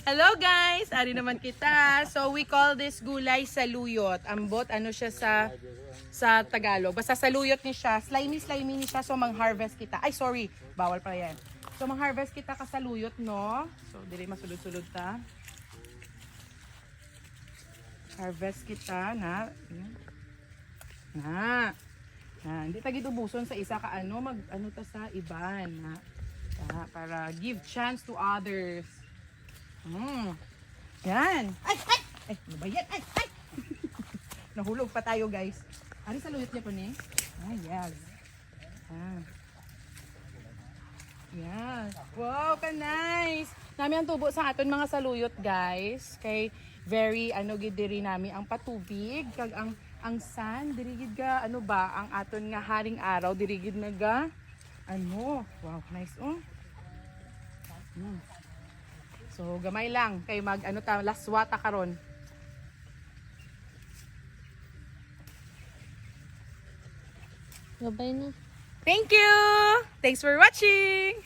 Hello guys! Ari naman kita. So we call this gulay saluyot. Ambot, ano siya sa Tagalog. Basta saluyot ni siya. Slimy ni siya. So mang-harvest kita. Ay sorry, bawal pa yan. So mang-harvest kita ka saluyot, no? So dili masulod-sulod ta. Harvest kita na. Hindi ta gid ubuson sa isa ka ano, mag ano ta sa iban na. Para give chance to others. Yan. Ay! Ano ba yan? Ay! Nahulog pa tayo, guys. Ari sa luyot niya po ni. Ay, yes. Yan. Wow, ka nice. Nami ang tubo sa aton mga saluyot, guys. Kay very ano gid diri nami ang patubig kag ang sun diri gid ga ano ba ang aton nga haring araw diri gid naga ano. Wow, nice oh. So gamay lang kay mag ano ta laswata karon. Gabay na. Thank you. Thanks for watching.